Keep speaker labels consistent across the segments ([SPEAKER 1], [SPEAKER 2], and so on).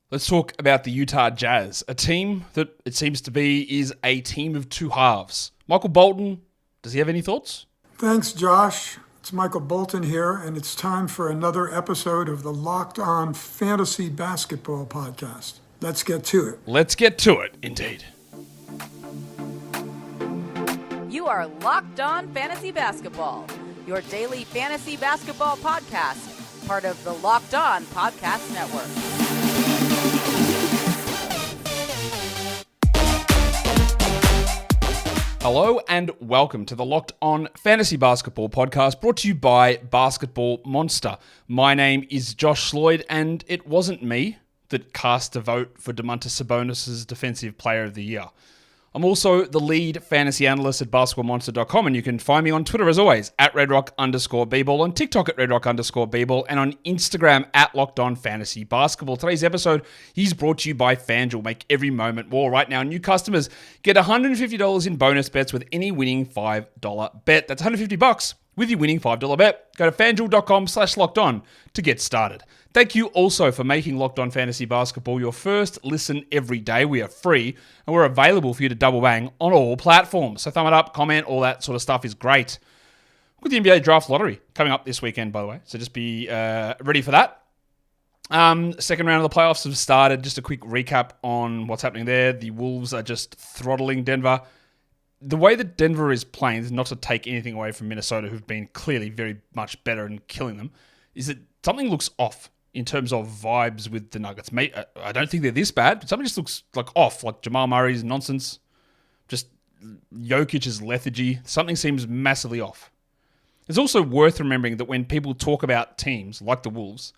[SPEAKER 1] Let's talk about the Utah Jazz, a team that it seems to be is a team of two halves. Michael Bolton, does he have any thoughts?
[SPEAKER 2] Thanks, Josh. It's Michael Bolton here, and it's time for another episode of the Locked On Fantasy Basketball Podcast. Let's get to it.
[SPEAKER 1] Let's get to it, indeed.
[SPEAKER 3] You are Locked On Fantasy Basketball, your daily fantasy basketball podcast, part of the Locked On Podcast Network.
[SPEAKER 1] Hello and welcome to the Locked On Fantasy Basketball Podcast, brought to you by Basketball Monster. My name is Josh Lloyd, and it wasn't me that cast a vote for Domantas Sabonis' Defensive Player of the Year. I'm also the lead fantasy analyst at basketballmonster.com, and you can find me on Twitter as always, at redrock_bball, on TikTok at redrock_bball, and on Instagram at LockedOnFantasyBasketball. Today's episode is brought to you by FanDuel. Make every moment more. Right now, new customers get $150 in bonus bets with any winning $5 bet. That's $150 with your winning $5 bet. Go to FanDuel.com/LockedOn to get started. Thank you also for making Locked On Fantasy Basketball your first listen every day. We are free and we're available for you to double bang on all platforms. So thumb it up, comment, all that sort of stuff is great. With the NBA Draft Lottery coming up this weekend, by the way. So just be ready for that. Second round of the playoffs have started. Just a quick recap on what's happening there. The Wolves are just throttling Denver. The way that Denver is playing, is not to take anything away from Minnesota, who've been clearly very much better and killing them, is that something looks off in terms of vibes with the Nuggets. I don't think they're this bad, but something just looks like off, like Jamal Murray's nonsense, just Jokic's lethargy. Something seems massively off. It's also worth remembering that when people talk about teams like the Wolves,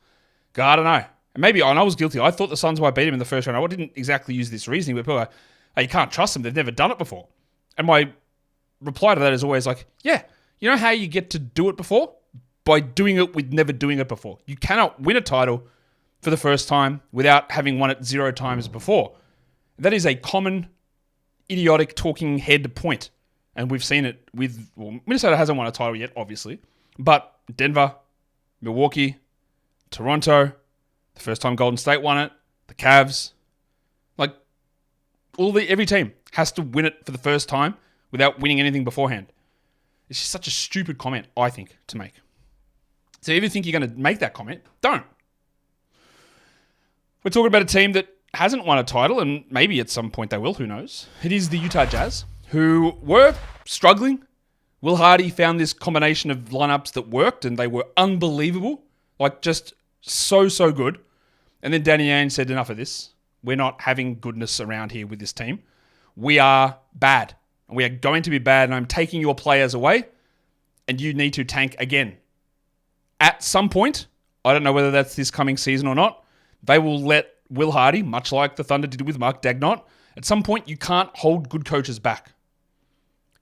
[SPEAKER 1] I don't know, and maybe I was guilty. I thought the Suns might beat him in the first round. I didn't exactly use this reasoning, but people are, oh, you can't trust them. They've never done it before. And my reply to that is always like, yeah, you know how you get to do it before? By doing it with never doing it before. You cannot win a title for the first time without having won it 0 times before. That is a common, idiotic talking head point. And we've seen it with, Minnesota hasn't won a title yet, obviously. But Denver, Milwaukee, Toronto, the first time Golden State won it, the Cavs, like every team has to win it for the first time without winning anything beforehand. It's just such a stupid comment, I think, to make. So if you think you're going to make that comment, don't. We're talking about a team that hasn't won a title, and maybe at some point they will, who knows. It is the Utah Jazz, who were struggling. Will Hardy found this combination of lineups that worked, and they were unbelievable. Like, just so good. And then Danny Ainge said, enough of this. We're not having goodness around here with this team. We are bad. And we are going to be bad, and I'm taking your players away, and you need to tank again. At some point, I don't know whether that's this coming season or not, they will let Will Hardy, much like the Thunder did with Mark Dagnott, at some point you can't hold good coaches back.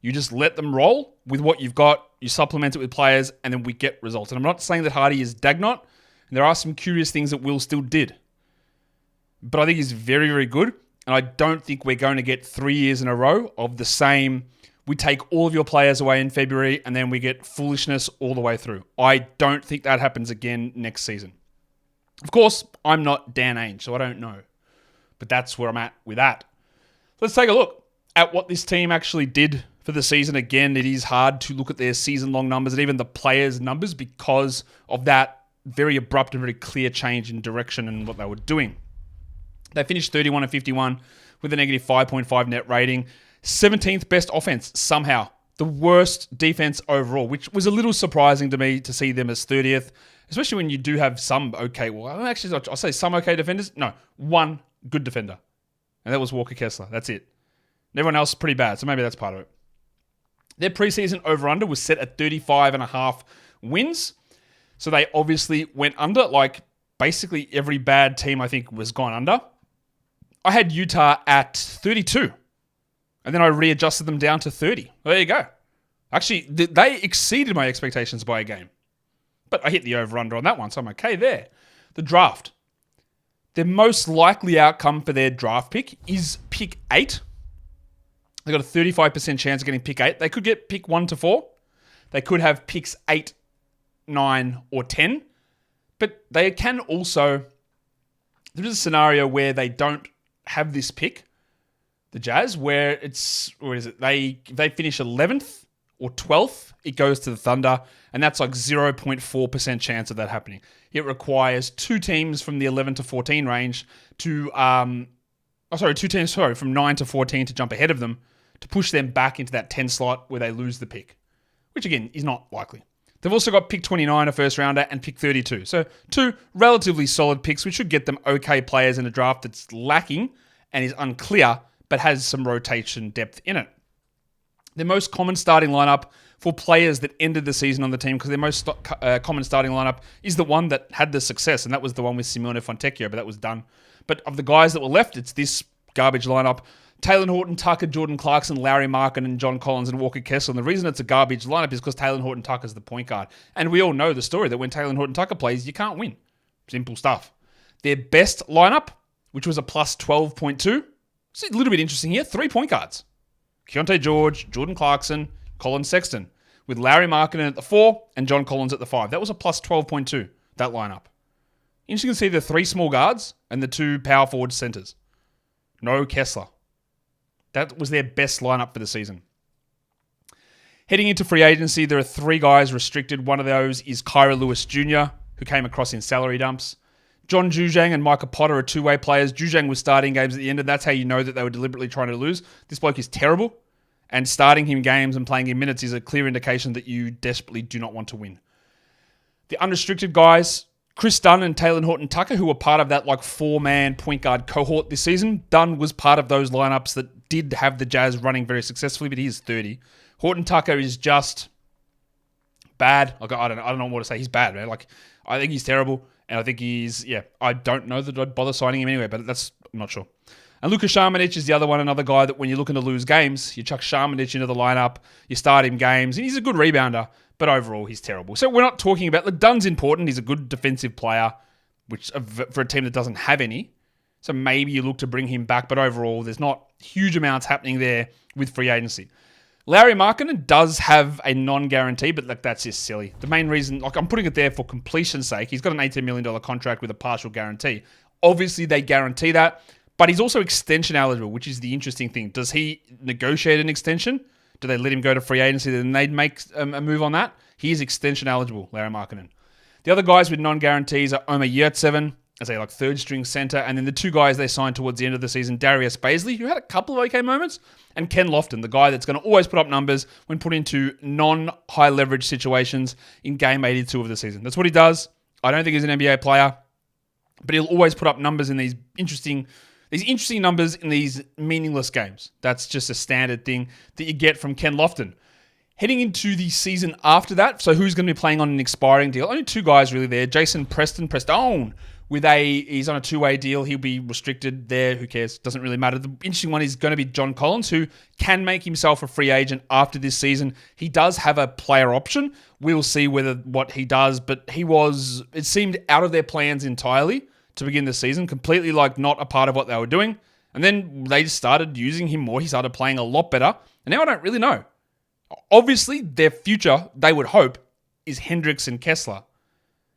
[SPEAKER 1] You just let them roll with what you've got, you supplement it with players, and then we get results. And I'm not saying that Hardy is Dagnott, and there are some curious things that Will still did. But I think he's very, very good, and I don't think we're going to get 3 years in a row of the same. We take all of your players away in February and then we get foolishness all the way through. I don't think that happens again next season. Of course, I'm not Dan Ainge, so I don't know. But that's where I'm at with that. Let's take a look at what this team actually did for the season. Again, it is hard to look at their season-long numbers and even the players' numbers because of that very abrupt and very clear change in direction and what they were doing. They finished 31-51 with a negative 5.5 net rating. 17th best offense somehow. The worst defense overall, which was a little surprising to me to see them as 30th, especially when you do have some okay, well, actually, I'll say some okay defenders. No, one good defender. And that was Walker Kessler. That's it. And everyone else is pretty bad, so maybe that's part of it. Their preseason over-under was set at 35.5 wins. So they obviously went under, like basically every bad team I think was gone under. I had Utah at 32. And then I readjusted them down to 30. There you go. Actually, they exceeded my expectations by a game. But I hit the over-under on that one, so I'm okay there. The draft. Their most likely outcome for their draft pick is pick 8. They got a 35% chance of getting pick 8. They could get pick 1 to 4. They could have picks 8, 9, or 10. But they can also there is a scenario where they don't have this pick, the Jazz, where they finish 11th or 12th, it goes to the Thunder, and that's like 0.4% chance of that happening. It requires two teams from the 11 to 14 range from 9 to 14 to jump ahead of them to push them back into that 10 slot where they lose the pick, which again is not likely. They've also got pick 29, a first rounder, and pick 32. So two relatively solid picks, which should get them okay players in a draft that's lacking and is unclear, but has some rotation depth in it. The most common starting lineup for players that ended the season on the team, because their most common starting lineup is the one that had the success, and that was the one with Simone Fontecchio, but that was done. But of the guys that were left, it's this garbage lineup. Taylor Horton Tucker, Jordan Clarkson, Lauri Markkanen, and John Collins and Walker Kessler. And the reason it's a garbage lineup is because Taylor Horton Tucker's the point guard. And we all know the story that when Taylor Horton Tucker plays, you can't win. Simple stuff. Their best lineup, which was a plus 12.2, it's a little bit interesting here. 3 point guards. Keontay George, Jordan Clarkson, Colin Sexton, with Lauri Markkanen at the 4 and John Collins at the 5. That was a plus 12.2, that lineup. Interesting to see the 3 small guards and the 2 power forward centers. No Kessler. That was their best lineup for the season. Heading into free agency, there are 3 guys restricted. One of those is Kyra Lewis Jr., who came across in salary dumps. John Juzang and Micah Potter are two-way players. Juzang was starting games at the end, and that's how you know that they were deliberately trying to lose. This bloke is terrible, and starting him games and playing him minutes is a clear indication that you desperately do not want to win. The unrestricted guys, Chris Dunn and Taylor Horton Tucker, who were part of that 4-man point guard cohort this season. Dunn was part of those lineups that did have the Jazz running very successfully, but he is 30. Horton Tucker is just bad. I don't know what to say. He's bad, man. I think he's terrible, and I think I don't know that I'd bother signing him anyway, but I'm not sure. And Luka Šamanić is the other one, another guy that when you're looking to lose games, you chuck Šamanić into the lineup, you start him games, and he's a good rebounder, but overall he's terrible. So we're not talking about, Dunn's important, he's a good defensive player, which for a team that doesn't have any. So maybe you look to bring him back, but overall there's not huge amounts happening there with free agency. Lauri Markkanen does have a non-guarantee, but that's just silly. The main reason, I'm putting it there for completion's sake, he's got an $18 million contract with a partial guarantee. Obviously they guarantee that, but he's also extension eligible, which is the interesting thing. Does he negotiate an extension? Do they let him go to free agency? Then they'd make a move on that. He is extension eligible, Lauri Markkanen. The other guys with non-guarantees are Omer Yurtseven, as a third-string center, and then the 2 guys they signed towards the end of the season, Darius Baisley, who had a couple of okay moments, and Ken Lofton, the guy that's going to always put up numbers when put into non-high leverage situations in game 82 of the season. That's what he does. I don't think he's an NBA player, but he'll always put up numbers in these interesting numbers in these meaningless games. That's just a standard thing that you get from Ken Lofton. Heading into the season after that, so who's going to be playing on an expiring deal? Only 2 guys really there. Jason Preston, he's on a 2-way deal. He'll be restricted there. Who cares? Doesn't really matter. The interesting one is going to be John Collins, who can make himself a free agent after this season. He does have a player option. We'll see what he does, but it seemed out of their plans entirely to begin the season, completely not a part of what they were doing. And then they just started using him more. He started playing a lot better. And now I don't really know. Obviously, their future, they would hope, is Hendricks and Kessler.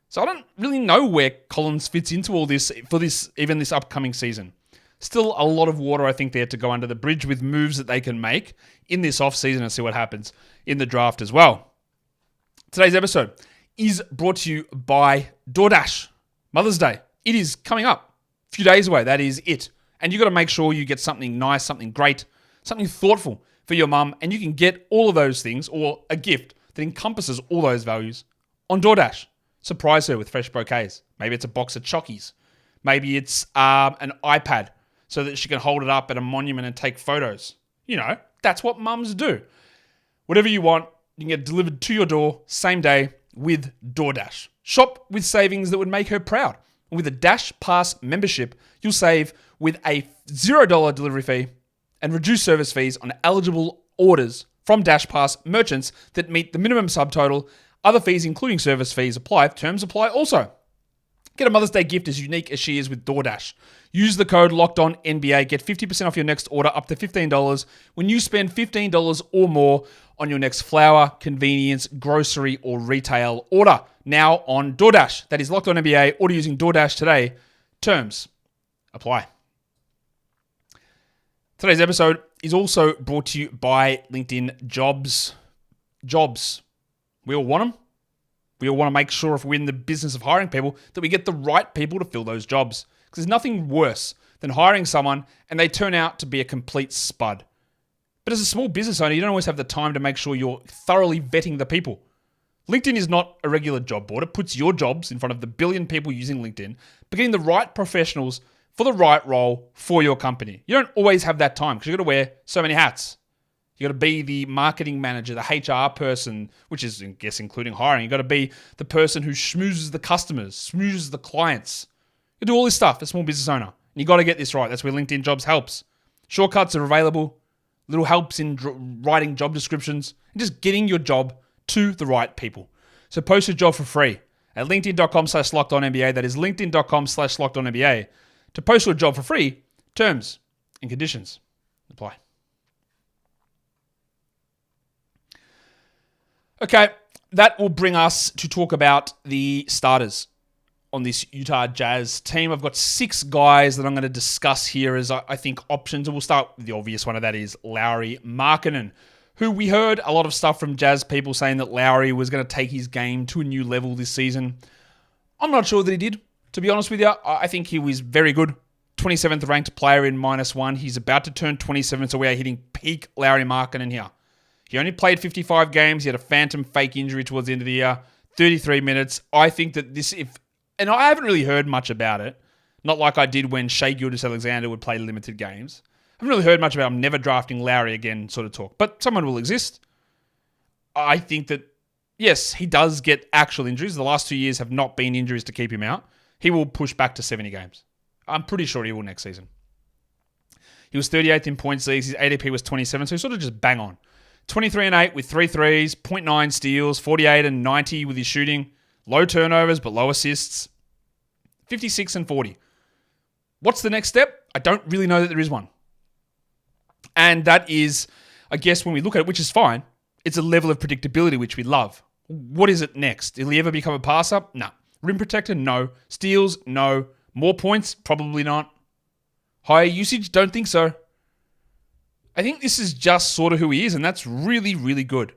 [SPEAKER 1] So I don't really know where Collins fits into all this for even this upcoming season. Still a lot of water, I think, there to go under the bridge with moves that they can make in this offseason and see what happens in the draft as well. Today's episode is brought to you by DoorDash. Mother's Day. It is coming up. A few days away. That is it. And you've got to make sure you get something nice, something great, something thoughtful for your mum. And you can get all of those things or a gift that encompasses all those values on DoorDash. Surprise her with fresh bouquets. Maybe it's a box of Chockies. Maybe it's an iPad so that she can hold it up at a monument and take photos. That's what mums do. Whatever you want, you can get delivered to your door same day with DoorDash. Shop with savings that would make her proud. With a Dash Pass membership, you'll save with a $0 delivery fee and reduced service fees on eligible orders from Dash Pass merchants that meet the minimum subtotal. Other fees, including service fees, apply. Terms apply also. Get a Mother's Day gift as unique as she is with DoorDash. Use the code LOCKEDONNBA. Get 50% off your next order up to $15 when you spend $15 or more on your next flour, convenience, grocery, or retail order. Now on DoorDash. That is LOCKEDONNBA. Order using DoorDash today. Terms apply. Today's episode is also brought to you by LinkedIn Jobs. Jobs. We all want them. We all want to make sure if we're in the business of hiring people that we get the right people to fill those jobs. Because there's nothing worse than hiring someone and they turn out to be a complete spud. But as a small business owner, you don't always have the time to make sure you're thoroughly vetting the people. LinkedIn is not a regular job board. It puts your jobs in front of the billion people using LinkedIn, but getting the right professionals for the right role for your company. You don't always have that time because you've got to wear so many hats. You got to be the marketing manager, the HR person, which is, I guess, including hiring. You got to be the person who schmoozes the customers, schmoozes the clients. You do all this stuff as a small business owner. And you got to get this right. That's where LinkedIn Jobs helps. Shortcuts are available. Little helps in writing job descriptions and just getting your job to the right people. So post your job for free at linkedin.com/lockedonnba. That is linkedin.com/lockedonnba. To post your job for free, terms and conditions apply. Okay, that will bring us to talk about the starters on this Utah Jazz team. I've got 6 guys that I'm going to discuss here as I think options. And we'll start with the obvious one of that is Lauri Markkanen, who we heard a lot of stuff from Jazz people saying that Lauri was going to take his game to a new level this season. I'm not sure that he did, to be honest with you. I think he was very good. 27th ranked player in -1. He's about to turn 27, so we are hitting peak Lauri Markkanen here. He only played 55 games. He had a phantom fake injury towards the end of the year. 33 minutes. I think that and I haven't really heard much about it. Not like I did when Shai Gilgeous-Alexander would play limited games. I haven't really heard much about him never drafting Lauri again sort of talk. But someone will exist. I think that, yes, he does get actual injuries. The last 2 years have not been injuries to keep him out. He will push back to 70 games. I'm pretty sure he will next season. He was 38th in points leagues. His ADP was 27, so he's sort of just bang on. 23-8 with 3 threes, 0.9 steals, 48-90 with his shooting. Low turnovers, but low assists. 56-40. What's the next step? I don't really know that there is one. And that is, I guess, when we look at it, which is fine, it's a level of predictability, which we love. What is it next? Will he ever become a passer? No. Rim protector? No. Steals? No. More points? Probably not. Higher usage? Don't think so. I think this is just sort of who he is, and that's really, really good.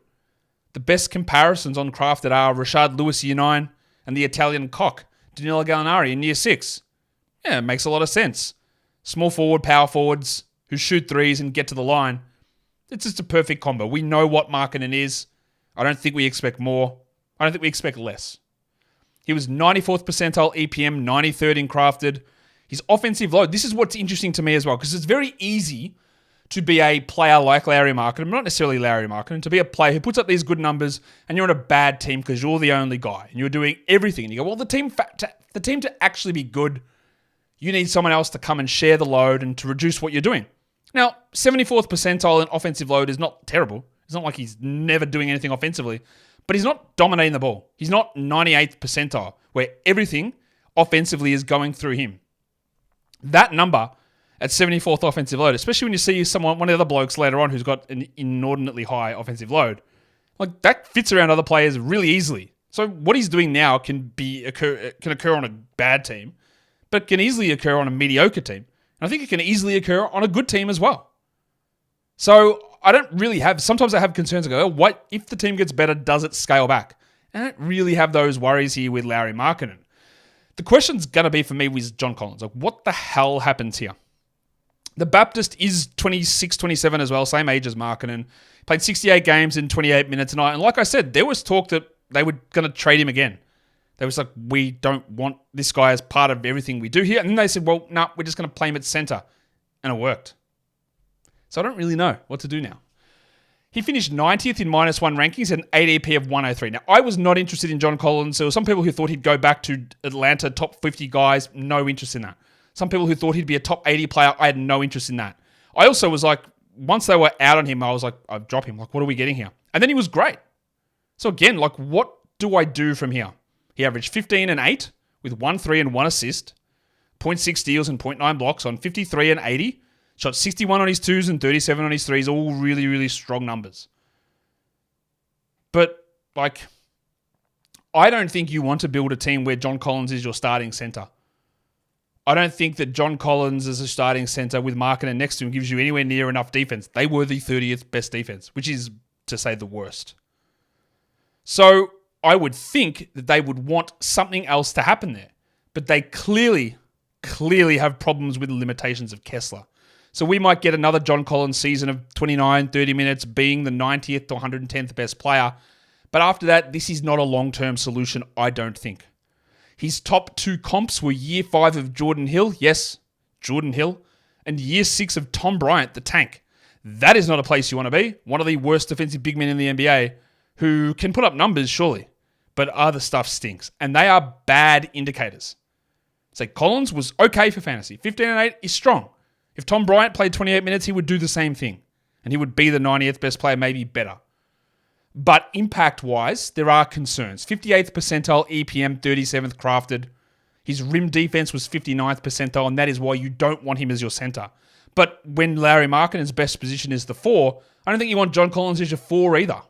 [SPEAKER 1] The best comparisons on Crafted are Rashard Lewis, year 9, and the Italian cock, Danilo Gallinari, in year 6. Yeah, it makes a lot of sense. Small forward, power forwards who shoot threes and get to the line. It's just a perfect combo. We know what Markkanen is. I don't think we expect more. I don't think we expect less. He was 94th percentile EPM, 93rd in Crafted. His offensive load, this is what's interesting to me as well, because it's very easy to be a player like Lauri Markkanen, not necessarily Lauri Markkanen, to be a player who puts up these good numbers and you're on a bad team because you're the only guy and you're doing everything. And you go, well, the team to actually be good, you need someone else to come and share the load and to reduce what you're doing. Now, 74th percentile in offensive load is not terrible. It's not like he's never doing anything offensively, but he's not dominating the ball. He's not 98th percentile where everything offensively is going through him. That number at 74th offensive load, especially when you see one of the other blokes later on who's got an inordinately high offensive load, like that fits around other players really easily. So what he's doing now can occur on a bad team, but can easily occur on a mediocre team. And I think it can easily occur on a good team as well. So I don't really sometimes I have concerns. I go, what if the team gets better, does it scale back? And I don't really have those worries here with Lauri Markkanen. The question's going to be for me with John Collins. Like, what the hell happens here? The Baptist is 26, 27 as well, same age as Markkanen. Played 68 games in 28 minutes tonight. And like I said, there was talk that they were going to trade him again. They was like, we don't want this guy as part of everything we do here. And then they said, well, no, we're just going to play him at center. And it worked. So I don't really know what to do now. He finished 90th in -1 rankings and an ADP of 103. Now, I was not interested in John Collins. There were some people who thought he'd go back to Atlanta, top 50 guys. No interest in that. Some people who thought he'd be a top 80 player. I had no interest in that. I also was like, once they were out on him, I was like, I'd drop him. Like, what are we getting here? And then he was great. So again, like, what do I do from here? He averaged 15 and 8 with 1 3 and 1 assist, 0.6 steals and 0.9 blocks on 53 and 80. Shot 61 on his 2s and 37 on his 3s. All really, really strong numbers. But, like, I don't think you want to build a team where John Collins is your starting center. I don't think that John Collins as a starting center with Markkanen next to him gives you anywhere near enough defense. They were the 30th best defense, which is, to say, the worst. So I would think that they would want something else to happen there. But they clearly have problems with the limitations of Kessler. So we might get another John Collins season of 29, 30 minutes, being the 90th to 110th best player. But after that, this is not a long-term solution, I don't think. His top 2 comps were year 5 of Jordan Hill, yes, Jordan Hill, and year 6 of Tom Bryant, the tank. That is not a place you want to be. One of the worst defensive big men in the NBA who can put up numbers, surely, but other stuff stinks. And they are bad indicators. So Collins was okay for fantasy. 15 and 8 is strong. If Tom Bryant played 28 minutes, he would do the same thing. And he would be the 90th best player, maybe better. But impact-wise, there are concerns. 58th percentile EPM, 37th crafted. His rim defense was 59th percentile, and that is why you don't want him as your center. But when Lauri Markkanen's best position is the 4, I don't think you want John Collins as your 4 either.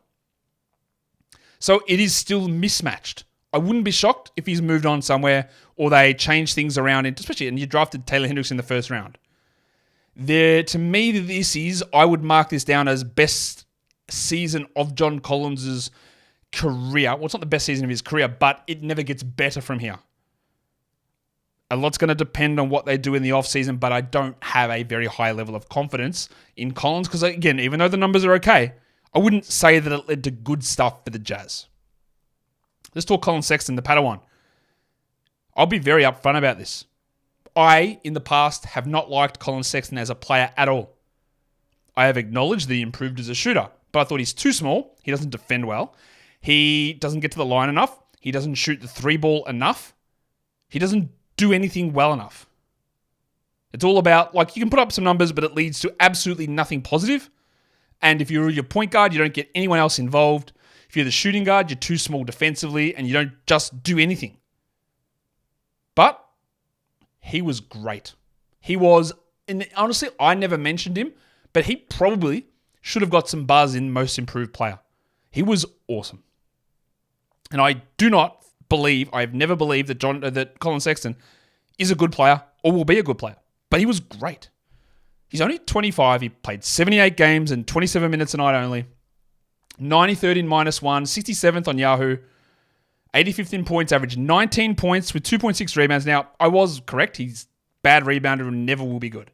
[SPEAKER 1] So it is still mismatched. I wouldn't be shocked if he's moved on somewhere or they change things around, especially, and you drafted Taylor Hendricks in the first round. To me, I would mark this down as best season of John Collins' career. Well, it's not the best season of his career, but it never gets better from here. A lot's going to depend on what they do in the offseason, but I don't have a very high level of confidence in Collins because, again, even though the numbers are okay, I wouldn't say that it led to good stuff for the Jazz. Let's talk Colin Sexton, the Padawan. I'll be very upfront about this. I, in the past, have not liked Colin Sexton as a player at all. I have acknowledged that he improved as a shooter, but I thought he's too small. He doesn't defend well. He doesn't get to the line enough. He doesn't shoot the 3-ball enough. He doesn't do anything well enough. It's all about, you can put up some numbers, but it leads to absolutely nothing positive. And if you're your point guard, you don't get anyone else involved. If you're the shooting guard, you're too small defensively, and you don't just do anything. But he was great. He was, and honestly, I never mentioned him, but he probably should have got some buzz in Most Improved Player. He was awesome. And I have never believed that Colin Sexton is a good player or will be a good player. But he was great. He's only 25. He played 78 games and 27 minutes a night only. 93rd in -1, 67th on Yahoo. 85th in points, averaged 19 points with 2.6 rebounds. Now, I was correct. He's bad rebounder and never will be good.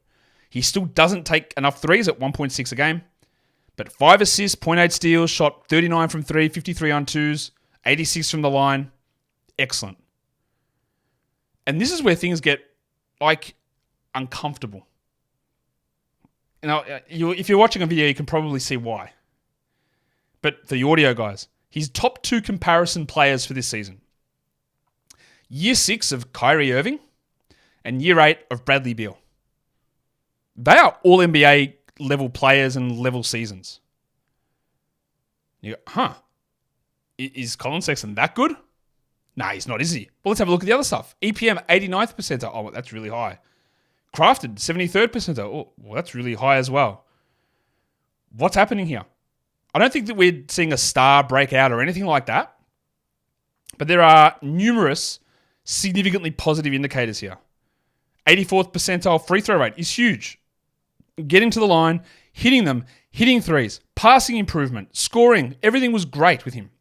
[SPEAKER 1] He still doesn't take enough threes at 1.6 a game. But 5 assists, 0.8 steals, shot 39 from 3, 53 on 2s, 86 from the line. Excellent. And this is where things get, uncomfortable. Now, if you're watching a video, you can probably see why. But for the audio guys, his top 2 comparison players for this season. Year 6 of Kyrie Irving and Year 8 of Bradley Beal. They are all NBA level players and level seasons. You go, is Colin Sexton that good? Nah, he's not, is he? Well, let's have a look at the other stuff. EPM, 89th percentile. Oh, that's really high. Crafted, 73rd percentile. Oh, well, that's really high as well. What's happening here? I don't think that we're seeing a star breakout or anything like that. But there are numerous significantly positive indicators here. 84th percentile free throw rate is huge. Getting to the line, hitting them, hitting threes, passing improvement, scoring. Everything was great with him.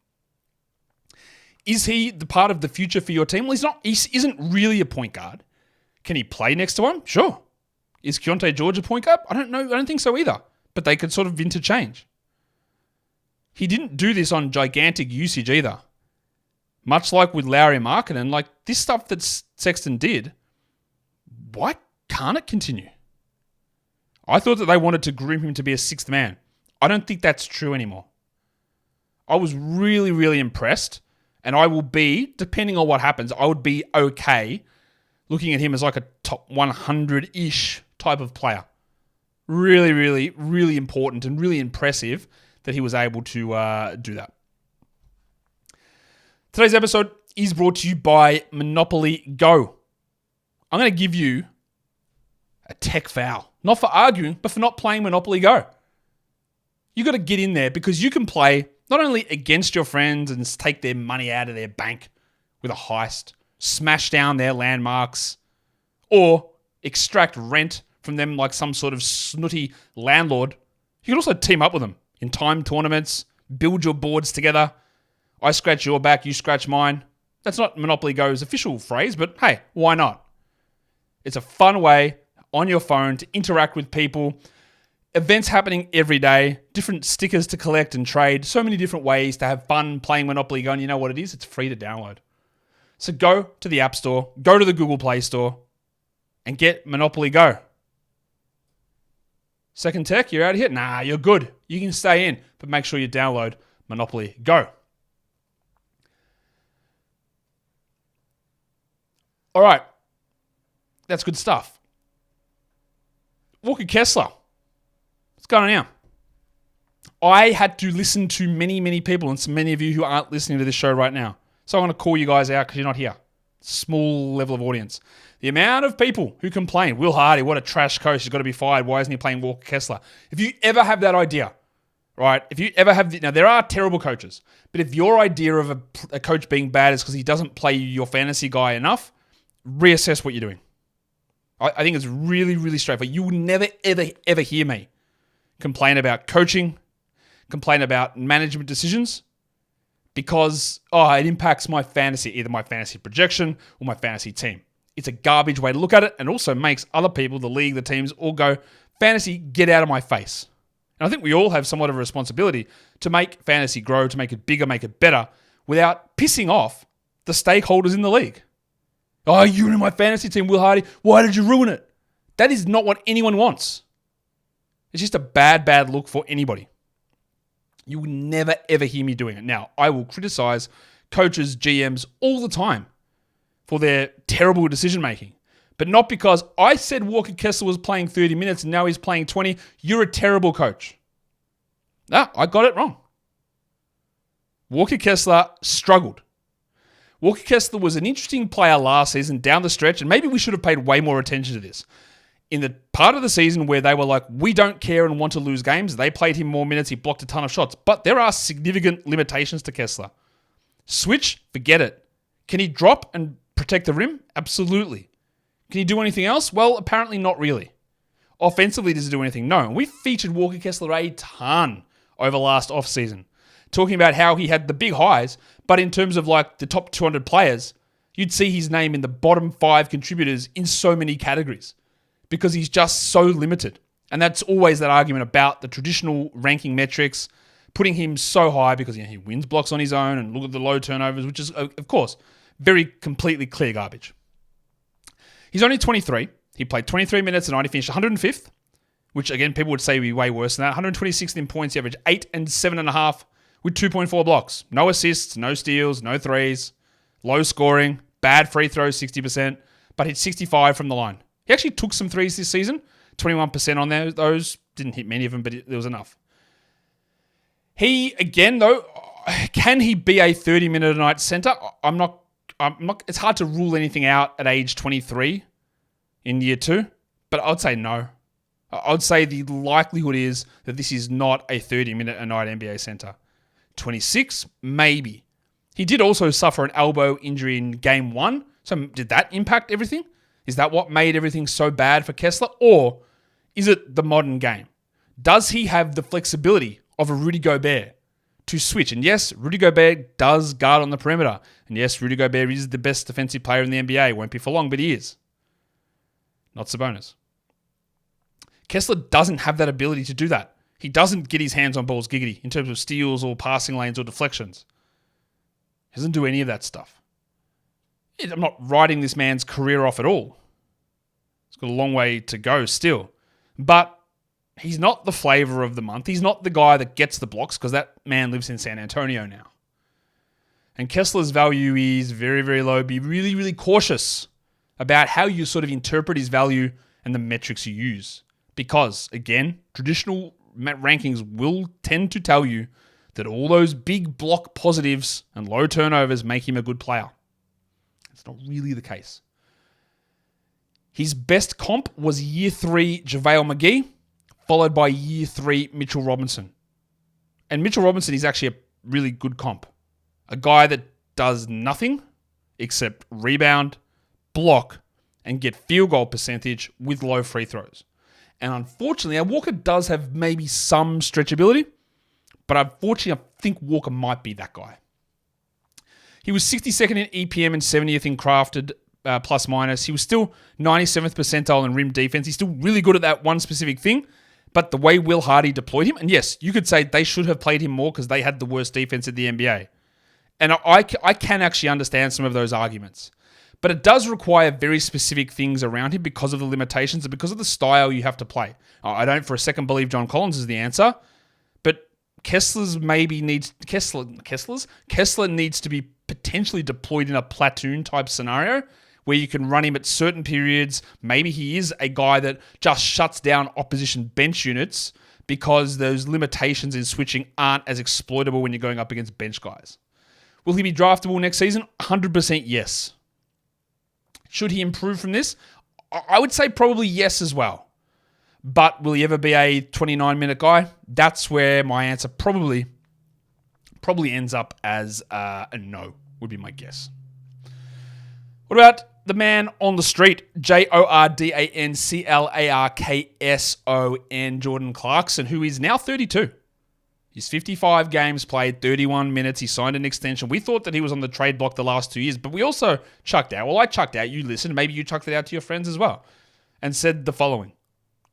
[SPEAKER 1] Is he the part of the future for your team? Well, he's not. He isn't really a point guard. Can he play next to one? Sure. Is Keontay George a point guard? I don't know. I don't think so either. But they could sort of interchange. He didn't do this on gigantic usage either. Much like with Lauri Markkanen, this stuff that Sexton did, why can't it continue? I thought that they wanted to groom him to be a 6th man. I don't think that's true anymore. I was really, really impressed. And I will be, depending on what happens, I would be okay looking at him as a top 100-ish type of player. Really, really, really important and really impressive that he was able to do that. Today's episode is brought to you by Monopoly Go. I'm going to give you a tech foul. Not for arguing, but for not playing Monopoly Go. You got to get in there because you can play not only against your friends and take their money out of their bank with a heist, smash down their landmarks, or extract rent from them like some sort of snooty landlord, you can also team up with them in time tournaments, build your boards together. I scratch your back, you scratch mine. That's not Monopoly Go's official phrase, but hey, why not? It's a fun way on your phone to interact with people. Events happening every day, different stickers to collect and trade, so many different ways to have fun playing Monopoly Go, and you know what it is? It's free to download. So go to the App Store, go to the Google Play Store, and get Monopoly Go. Second Tech, you're out of here? Nah, you're good. You can stay in, but make sure you download Monopoly Go. All right. That's good stuff. Walker Kessler. What's going on now? I had to listen to many, many people, and so many of you who aren't listening to this show right now. So I'm going to call you guys out because you're not here. Small level of audience. The amount of people who complain, Will Hardy, what a trash coach, he's got to be fired. Why isn't he playing Walker Kessler? If you ever have that idea, right? If you ever have, now there are terrible coaches, but if your idea of a coach being bad is because he doesn't play your fantasy guy enough, reassess what you're doing. I think it's really, really straightforward. You will never, ever, ever hear me complain about coaching, complain about management decisions, because it impacts my fantasy, either my fantasy projection or my fantasy team. It's a garbage way to look at it, and also makes other people, the league, the teams, all go, fantasy, get out of my face. And I think we all have somewhat of a responsibility to make fantasy grow, to make it bigger, make it better, without pissing off the stakeholders in the league. Oh, you ruined my fantasy team, Will Hardy. Why did you ruin it? That is not what anyone wants. It's just a bad, bad look for anybody. You will never, ever hear me doing it. Now, I will criticize coaches, GMs all the time for their terrible decision-making. But not because I said Walker Kessler was playing 30 minutes and now he's playing 20. You're a terrible coach. No, I got it wrong. Walker Kessler struggled. Walker Kessler was an interesting player last season down the stretch, and maybe we should have paid way more attention to this. In the part of the season where they were like, we don't care and want to lose games, they played him more minutes, he blocked a ton of shots. But there are significant limitations to Kessler. Switch, forget it. Can he drop and protect the rim? Absolutely. Can he do anything else? Well, apparently not really. Offensively, does he do anything? No. We featured Walker Kessler a ton over last offseason, talking about how he had the big highs, but in terms of like the top 200 players, you'd see his name in the bottom 5 contributors in so many categories because he's just so limited. And that's always that argument about the traditional ranking metrics, putting him so high because he wins blocks on his own and look at the low turnovers, which is, of course, very completely clear garbage. He's only 23. He played 23 minutes a night. He finished 105th, which again, people would say would be way worse than that. 126th in points. He averaged 8 and 7.5 with 2.4 blocks. No assists, no steals, no threes, low scoring, bad free throws, 60%, but hit 65 from the line. He actually took some threes this season, 21% on there. Those didn't hit many of them, but there was enough. He, again, though, can he be a 30-minute a night center? I'm not. It's hard to rule anything out at age 23 in year 2, but I'd say no. I'd say the likelihood is that this is not a 30-minute a night NBA center. 26, maybe. He did also suffer an elbow injury in game 1. So did that impact everything? Is that what made everything so bad for Kessler? Or is it the modern game? Does he have the flexibility of a Rudy Gobert to switch? And yes, Rudy Gobert does guard on the perimeter. And yes, Rudy Gobert is the best defensive player in the NBA. Won't be for long, but he is. Not Sabonis. Kessler doesn't have that ability to do that. He doesn't get his hands on balls giggity in terms of steals or passing lanes or deflections. He doesn't do any of that stuff. I'm not writing this man's career off at all. He's got a long way to go still. But he's not the flavor of the month. He's not the guy that gets the blocks because that man lives in San Antonio now. And Kessler's value is very, very low. Be really, really cautious about how you sort of interpret his value and the metrics you use. Because, again, traditional rankings will tend to tell you that all those big block positives and low turnovers make him a good player. It's not really the case. His best comp was year 3 JaVale McGee, followed by year 3 Mitchell Robinson. And Mitchell Robinson is actually a really good comp. A guy that does nothing except rebound, block, and get field goal percentage with low free throws. And unfortunately, Walker does have maybe some stretchability, but unfortunately, I think Walker might be that guy. He was 62nd in EPM and 70th in crafted plus minus. He was still 97th percentile in rim defense. He's still really good at that one specific thing, but the way Will Hardy deployed him, and yes, you could say they should have played him more because they had the worst defense in the NBA. And I can actually understand some of those arguments. But it does require very specific things around him because of the limitations and because of the style you have to play. I don't for a second believe John Collins is the answer, but Kessler needs to be potentially deployed in a platoon type scenario where you can run him at certain periods. Maybe he is a guy that just shuts down opposition bench units because those limitations in switching aren't as exploitable when you're going up against bench guys. Will he be draftable next season? 100% yes. Should he improve from this? I would say probably yes as well. But will he ever be a 29-minute guy? That's where my answer probably ends up as a no, would be my guess. What about the man on the street, JORDANCLARKSON, Jordan Clarkson, who is now 32. He's 55 games played, 31 minutes. He signed an extension. We thought that he was on the trade block the last 2 years, but we also chucked out. Well, I chucked out. You listened. Maybe you chucked it out to your friends as well and said the following,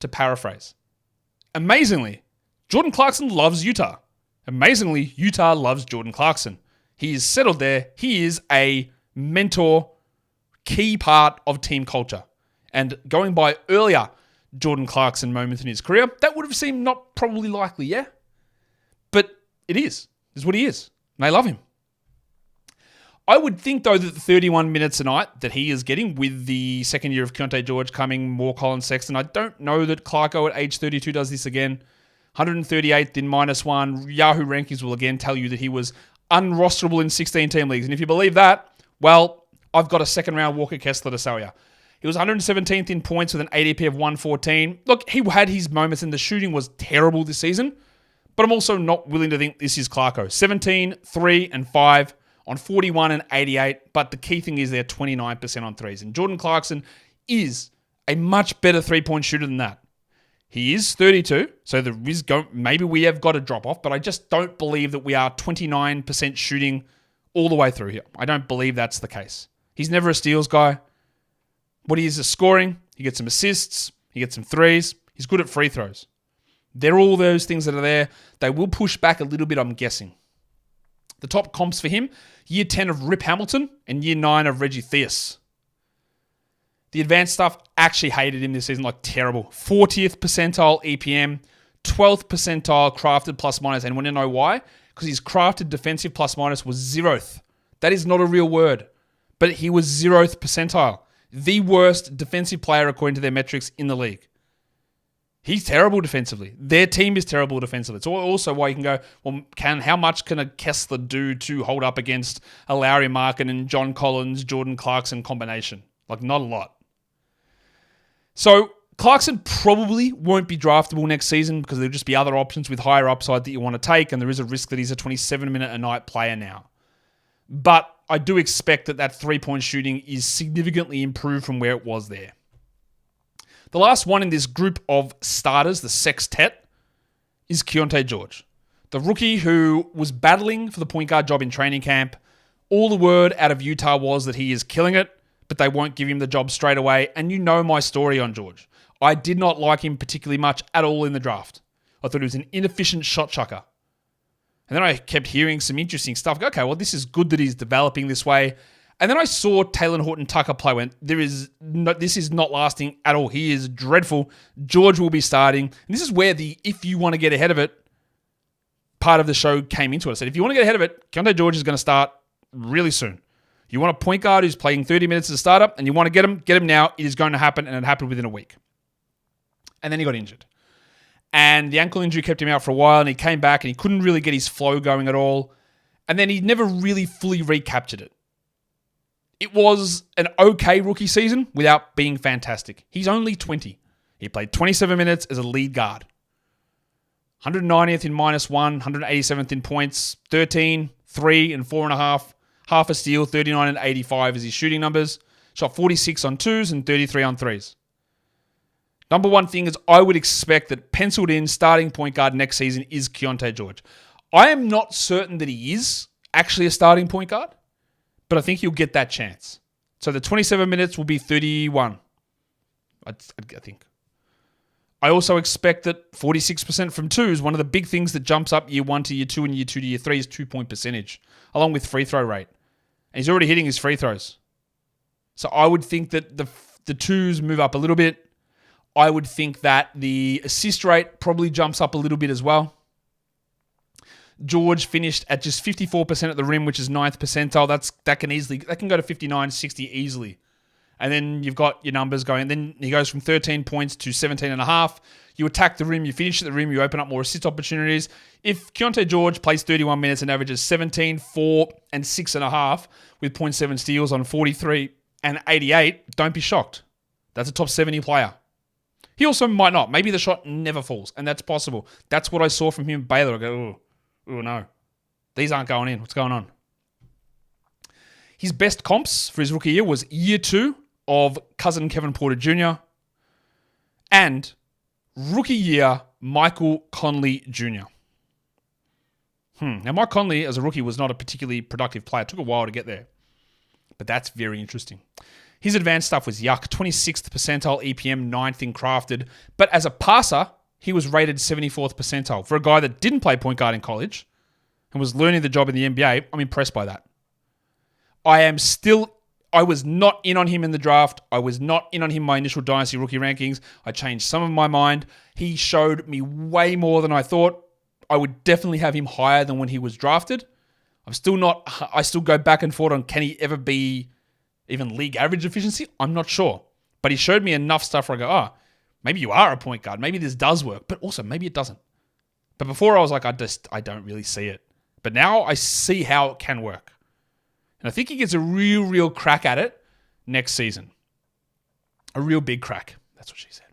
[SPEAKER 1] to paraphrase. Amazingly, Jordan Clarkson loves Utah. Amazingly, Utah loves Jordan Clarkson. He is settled there. He is a mentor, key part of team culture. And going by earlier Jordan Clarkson moments in his career, that would have seemed not probably likely, yeah? But it is. This is what he is. And they love him. I would think, though, that the 31 minutes a night that he is getting with the second year of Keontay George coming, more Colin Sexton, I don't know that Clarko at age 32 does this again. 138th in -1. Yahoo rankings will again tell you that he was unrosterable in 16-team leagues. And if you believe that, well, I've got a second-round Walker Kessler to sell you. He was 117th in points with an ADP of 114. Look, he had his moments and the shooting was terrible this season. But I'm also not willing to think this is Clarko. 17, 3, and 5 on 41 and 88. But the key thing is they're 29% on threes. And Jordan Clarkson is a much better three-point shooter than that. He is 32, so maybe we have got a drop-off, but I just don't believe that we are 29% shooting all the way through here. I don't believe that's the case. He's never a steals guy. What he is scoring, he gets some assists, he gets some threes, he's good at free throws. They're all those things that are there. They will push back a little bit, I'm guessing. The top comps for him, year 10 of Rip Hamilton and year 9 of Reggie Theus. The advanced stuff actually hated him this season like terrible. 40th percentile EPM, 12th percentile crafted plus minus. And want to know why? Because his crafted defensive plus minus was 0th. That is not a real word. But he was 0th percentile. The worst defensive player according to their metrics in the league. He's terrible defensively. Their team is terrible defensively. It's also why you can go, well, how much can a Kessler do to hold up against a Lauri Markkanen and John Collins, Jordan Clarkson combination? Like, not a lot. So, Clarkson probably won't be draftable next season because there'll just be other options with higher upside that you want to take, and there is a risk that he's a 27-minute-a-night player now. But I do expect that three-point shooting is significantly improved from where it was there. The last one in this group of starters, the sextet, is Keontay George. The rookie who was battling for the point guard job in training camp. All the word out of Utah was that he is killing it, but they won't give him the job straight away. And you know my story on George. I did not like him particularly much at all in the draft. I thought he was an inefficient shot chucker. And then I kept hearing some interesting stuff. Okay, well, this is good that he's developing this way. And then I saw Tor Horton Tucker play. This is not lasting at all. He is dreadful. George will be starting. And this is where if you want to get ahead of it, part of the show came into it. I said, if you want to get ahead of it, Keontay George is going to start really soon. You want a point guard who's playing 30 minutes as a startup, and you want to get him now. It is going to happen, and it happened within a week. And then he got injured. And the ankle injury kept him out for a while, and he came back, and he couldn't really get his flow going at all. And then he never really fully recaptured it. It was an okay rookie season without being fantastic. He's only 20. He played 27 minutes as a lead guard. 190th in -1, 187th in points, 13, 3, and 4.5, half a steal, 39 and 85 is his shooting numbers. Shot 46 on twos and 33 on threes. Number one thing is I would expect that penciled in starting point guard next season is Keyonte George. I am not certain that he is actually a starting point guard, but I think he'll get that chance. So the 27 minutes will be 31, I think. I also expect that 46% from twos, one of the big things that jumps up year 1 to year 2 and year 2 to year 3 is 2-point percentage, along with free throw rate. And he's already hitting his free throws. So I would think that the twos move up a little bit. I would think that the assist rate probably jumps up a little bit as well. George finished at just 54% at the rim, which is 9th percentile. That can go to 59, 60 easily. And then you've got your numbers going. Then he goes from 13 points to 17.5. You attack the rim, you finish at the rim, you open up more assist opportunities. If Keontae George plays 31 minutes and averages 17, 4, and 6.5 with 0.7 steals on 43 and 88, don't be shocked. That's a top 70 player. He also might not. Maybe the shot never falls, and that's possible. That's what I saw from him at Baylor. I go, oh no. These aren't going in. What's going on? His best comps for his rookie year was year 2 of cousin Kevin Porter Jr. and rookie year Michael Conley Jr. Now, Mike Conley, as a rookie, was not a particularly productive player. It took a while to get there, but that's very interesting. His advanced stuff was yuck. 26th percentile EPM, 9th in crafted. But as a passer, he was rated 74th percentile. For a guy that didn't play point guard in college and was learning the job in the NBA, I'm impressed by that. I was not in on him in the draft. I was not in on him in my initial Dynasty rookie rankings. I changed some of my mind. He showed me way more than I thought. I would definitely have him higher than when he was drafted. I still go back and forth on can he ever be even league average efficiency? I'm not sure. But he showed me enough stuff where I go, maybe you are a point guard. Maybe this does work. But also, maybe it doesn't. But before I was like, I don't really see it. But now I see how it can work. And I think he gets a real crack at it next season. A real big crack. That's what she said.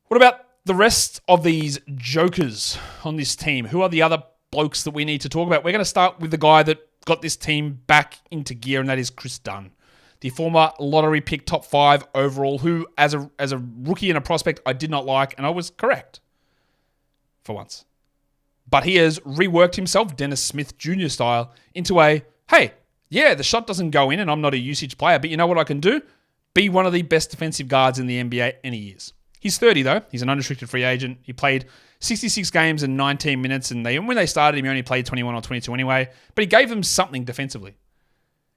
[SPEAKER 1] What about the rest of these jokers on this team? Who are the other blokes that we need to talk about? We're going to start with the guy that got this team back into gear, and that is Chris Dunn, the former lottery pick, top 5 overall, who, as a rookie and a prospect, I did not like, and I was correct for once. But he has reworked himself, Dennis Smith Jr. style, into hey, yeah, the shot doesn't go in, and I'm not a usage player, but you know what I can do? Be one of the best defensive guards in the NBA, and he is. He's 30, though. He's an unrestricted free agent. He played 66 games and 19 minutes, and when they started him, he only played 21 or 22 anyway, but he gave them something defensively.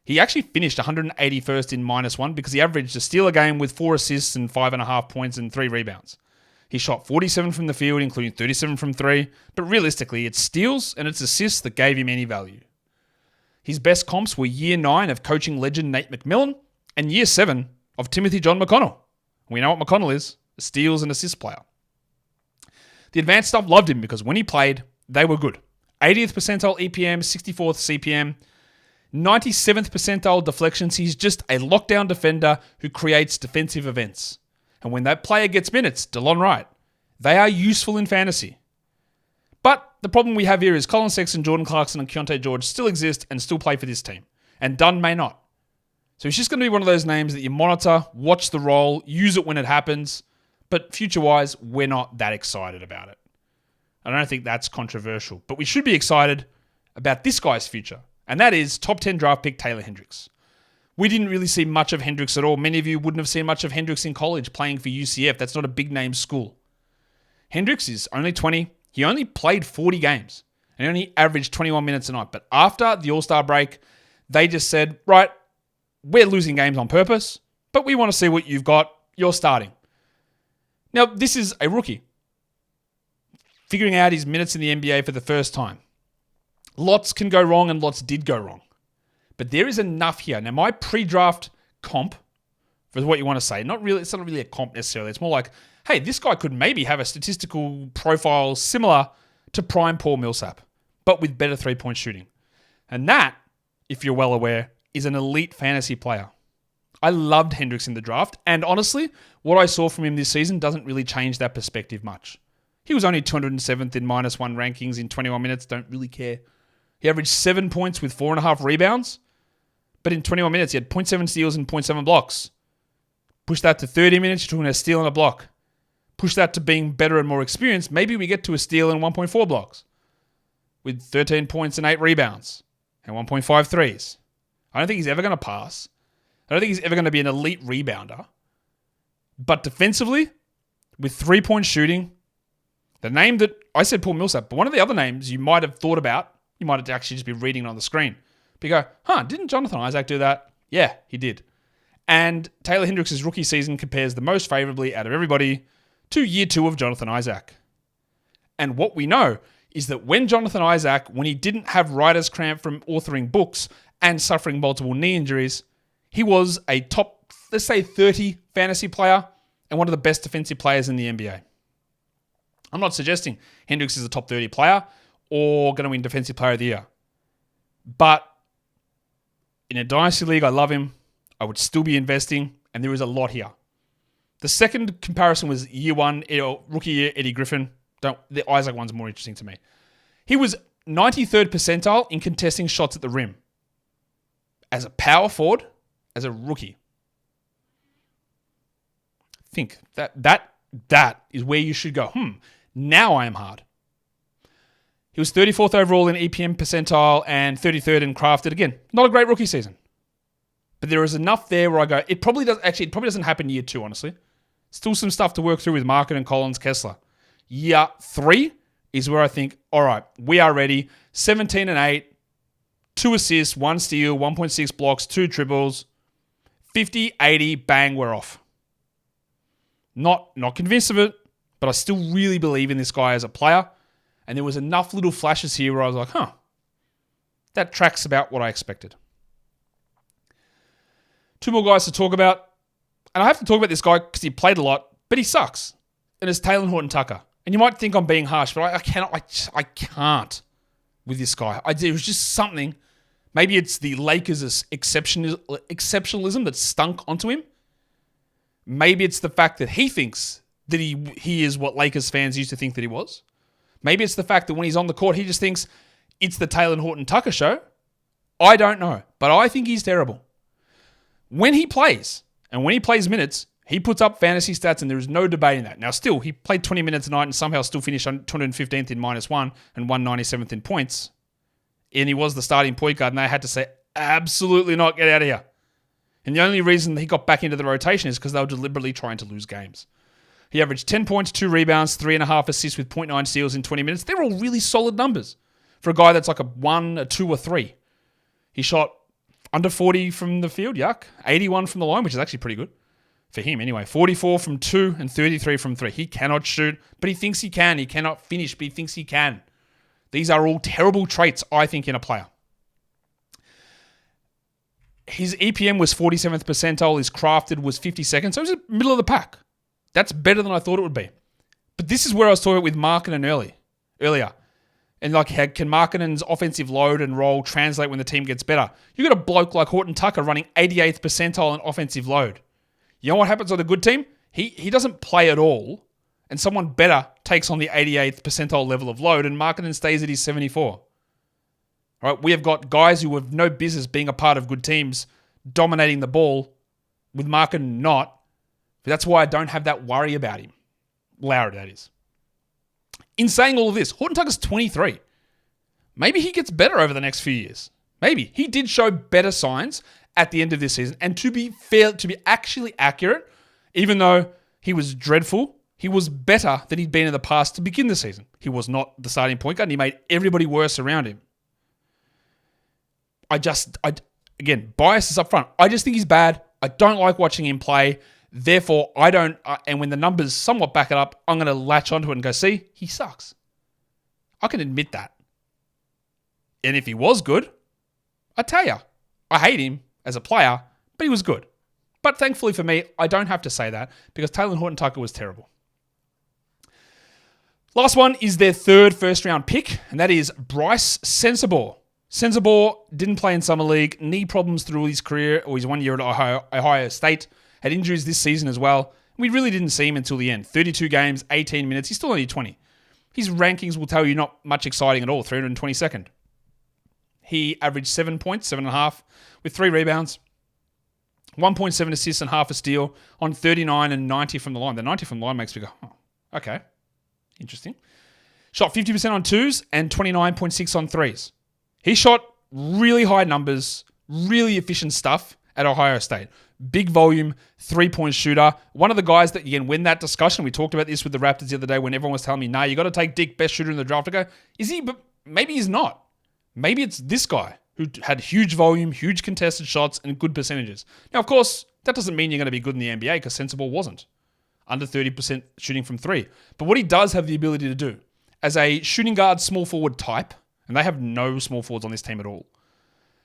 [SPEAKER 1] He actually finished 181st in -1 because he averaged a steal a game with 4 assists and 5.5 points and 3 rebounds. He shot 47 from the field, including 37 from 3, but realistically, it's steals and it's assists that gave him any value. His best comps were year 9 of coaching legend Nate McMillan and year 7 of Timothy John McConnell. We know what McConnell is, a steals and assist player. The advanced stuff loved him because when he played, they were good. 80th percentile EPM, 64th CPM, 97th percentile deflections. He's just a lockdown defender who creates defensive events. And when that player gets minutes, DeLon Wright, they are useful in fantasy. But the problem we have here is Colin Sexton, Jordan Clarkson, and Keontay George still exist and still play for this team. And Dunn may not. So he's just going to be one of those names that you monitor, watch the role, use it when it happens. But future-wise, we're not that excited about it. I don't think that's controversial. But we should be excited about this guy's future. And that is top 10 draft pick Taylor Hendricks. We didn't really see much of Hendricks at all. Many of you wouldn't have seen much of Hendricks in college playing for UCF. That's not a big-name school. Hendricks is only 20. He only played 40 games. And he only averaged 21 minutes a night. But after the All-Star break, they just said, right, we're losing games on purpose, but we want to see what you've got. You're starting. Now, this is a rookie figuring out his minutes in the NBA for the first time. Lots can go wrong and lots did go wrong. But there is enough here. Now, my pre-draft comp, for what you want to say, it's not really a comp necessarily. It's more like, hey, this guy could maybe have a statistical profile similar to prime Paul Millsap, but with better three-point shooting. And that, if you're well aware, is an elite fantasy player. I loved Hendricks in the draft, and honestly, what I saw from him this season doesn't really change that perspective much. He was only 207th in -1 rankings in 21 minutes, don't really care. He averaged 7 points with 4.5 rebounds, But in 21 minutes, he had 0.7 steals and 0.7 blocks. Push that to 30 minutes, you're talking a steal and a block. Push that to being better and more experienced, maybe we get to a steal and 1.4 blocks with 13 points and 8 rebounds and 1.5 threes. I don't think he's ever going to pass. I don't think he's ever going to be an elite rebounder. But defensively, with 3-point shooting, the name that I said Paul Millsap, but one of the other names you might have thought about, you might have actually just be reading it on the screen. But you go, didn't Jonathan Isaac do that? Yeah, he did. And Taylor Hendricks' rookie season compares the most favorably out of everybody to year 2 of Jonathan Isaac. And what we know is that when Jonathan Isaac, when he didn't have writer's cramp from authoring books and suffering multiple knee injuries, he was a top, let's say 30 fantasy player and one of the best defensive players in the NBA. I'm not suggesting Hendricks is a top 30 player or going to win Defensive Player of the Year. But in a dynasty league, I love him. I would still be investing, and there is a lot here. The second comparison was year 1, rookie year, Eddie Griffin. The Isaac one's more interesting to me. He was 93rd percentile in contesting shots at the rim. As a power forward, as a rookie. Think that is where you should go. Now I am hard. He was 34th overall in EPM percentile and 33rd in crafted. Again, not a great rookie season. But there is enough there where I go, it probably doesn't happen year 2, honestly. Still some stuff to work through with Markkanen and Collins, Kessler. Year 3 is where I think, all right, we are ready. 17 and 8, 2 assists, 1 steal, 1.6 blocks, 2 triples, 50, 80, bang, we're off. Not convinced of it, but I still really believe in this guy as a player. And there was enough little flashes here where I was like, that tracks about what I expected. 2 more guys to talk about. And I have to talk about this guy because he played a lot, but he sucks. And it's Tor Horton Tucker. And you might think I'm being harsh, but I can't with this guy. It was just something. Maybe it's the Lakers' exceptionalism that stunk onto him. Maybe it's the fact that he thinks that he is what Lakers fans used to think that he was. Maybe it's the fact that when he's on the court, he just thinks it's the Tor Horton Tucker show. I don't know, but I think he's terrible. When he plays, and when he plays minutes, he puts up fantasy stats, and there is no debating that. Now, still, he played 20 minutes a night and somehow still finished on 215th in -1 and 197th in points. And he was the starting point guard, and they had to say, absolutely not, get out of here. And the only reason he got back into the rotation is because they were deliberately trying to lose games. He averaged 10 points, 2 rebounds, 3.5 assists with 0.9 steals in 20 minutes. They're all really solid numbers for a guy that's like a 1, a 2, or 3. He shot under 40 from the field, yuck. 81 from the line, which is actually pretty good for him anyway. 44 from 2 and 33 from 3. He cannot shoot, but he thinks he can. He cannot finish, but he thinks he can. These are all terrible traits, I think, in a player. His EPM was 47th percentile. His crafted was 52nd. So it was in the middle of the pack. That's better than I thought it would be. But this is where I was talking with Markkanen earlier. And like, how can Markkanen's offensive load and role translate when the team gets better? You got a bloke like Horton Tucker running 88th percentile in offensive load. You know what happens on a good team? He doesn't play at all, and someone better takes on the 88th percentile level of load, and Markkanen stays at his 74. All right, we have got guys who have no business being a part of good teams, dominating the ball, with Markkanen not. But that's why I don't have that worry about him. Lauri, that is. In saying all of this, Horton Tucker's 23. Maybe he gets better over the next few years. Maybe. He did show better signs at the end of this season. And to be fair, to be actually accurate, even though he was dreadful, he was better than he'd been in the past to begin the season. He was not the starting point guard, and he made everybody worse around him. Again, bias is up front. I just think he's bad. I don't like watching him play. Therefore, I don't, and when the numbers somewhat back it up, I'm going to latch onto it and go, see, he sucks. I can admit that. And if he was good, I tell you, I hate him as a player, but he was good. But thankfully for me, I don't have to say that because Tor Horton Tucker was terrible. Last one is their third first-round pick, and that is Brice Sensabaugh. Sensabaugh didn't play in Summer League, knee problems through his career, or his 1 year at Ohio State. Had injuries this season as well. We really didn't see him until the end. 32 games, 18 minutes. He's still only 20. His rankings will tell you not much exciting at all. 322nd. he averaged 7 points, 7.5, with 3 rebounds, 1.7 assists and half a steal on 39 and 90 from the line. The 90 from the line makes me go, oh, okay, interesting. Shot 50% on 2s and 29.6 on 3s. He shot really high numbers, really efficient stuff at Ohio State. Big volume, 3-point shooter. One of the guys that you can win that discussion. We talked about this with the Raptors the other day when everyone was telling me, nah, you got to take Dick, best shooter in the draft. I go, is he? But maybe he's not. Maybe it's this guy who had huge volume, huge contested shots, and good percentages. Now, of course, that doesn't mean you're going to be good in the NBA because Sensabaugh wasn't. Under 30% shooting from 3. But what he does have the ability to do, as a shooting guard small forward type, and they have no small forwards on this team at all,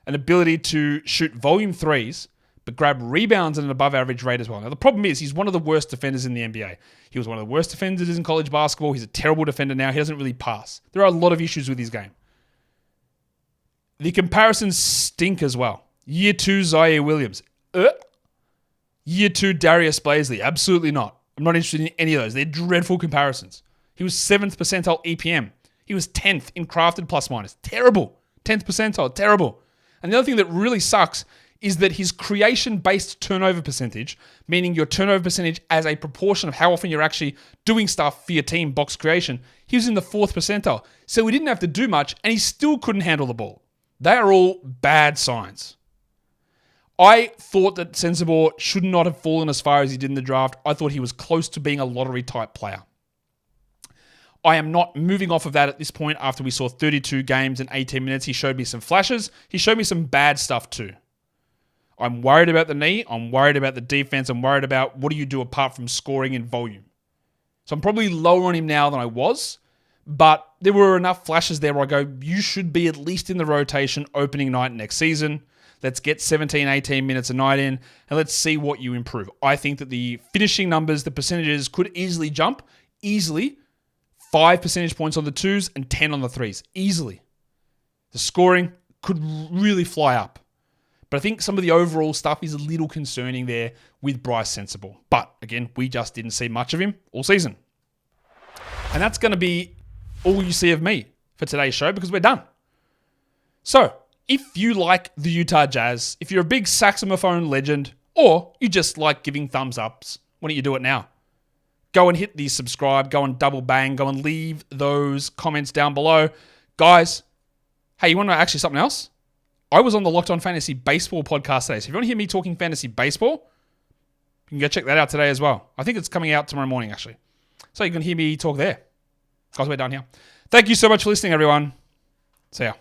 [SPEAKER 1] an ability to shoot volume 3s, but grab rebounds at an above average rate as well. Now, the problem is he's one of the worst defenders in the NBA. He was one of the worst defenders in college basketball. He's a terrible defender now. He doesn't really pass. There are a lot of issues with his game. The comparisons stink as well. Year 2, Zaire Williams. Year 2, Darius Blaisley. Absolutely not. I'm not interested in any of those. They're dreadful comparisons. He was 7th percentile EPM. He was 10th in crafted plus minus. Terrible. 10th percentile. Terrible. And the other thing that really sucks is that his creation-based turnover percentage, meaning your turnover percentage as a proportion of how often you're actually doing stuff for your team, box creation, he was in the 4th percentile. So he didn't have to do much, and he still couldn't handle the ball. They are all bad signs. I thought that Sensabaugh should not have fallen as far as he did in the draft. I thought he was close to being a lottery-type player. I am not moving off of that at this point after we saw 32 games in 18 minutes. He showed me some flashes. He showed me some bad stuff too. I'm worried about the knee. I'm worried about the defense. I'm worried about what do you do apart from scoring and volume. So I'm probably lower on him now than I was, but there were enough flashes there where I go, you should be at least in the rotation opening night next season. Let's get 17, 18 minutes a night in, and let's see what you improve. I think that the finishing numbers, the percentages could easily jump. Easily. 5 percentage points on the 2s and 10 on the 3s. Easily. The scoring could really fly up. But I think some of the overall stuff is a little concerning there with Brice Sensabaugh. But again, we just didn't see much of him all season. And that's going to be all you see of me for today's show because we're done. So, if you like the Utah Jazz, if you're a big saxophone legend, or you just like giving thumbs ups, why don't you do it now? Go and hit the subscribe, go and double bang, go and leave those comments down below. Guys, hey, you want to know actually something else? I was on the Locked On Fantasy Baseball podcast today. So if you want to hear me talking fantasy baseball, you can go check that out today as well. I think it's coming out tomorrow morning, actually. So you can hear me talk there. Guys, we're done here. Thank you so much for listening, everyone. See ya.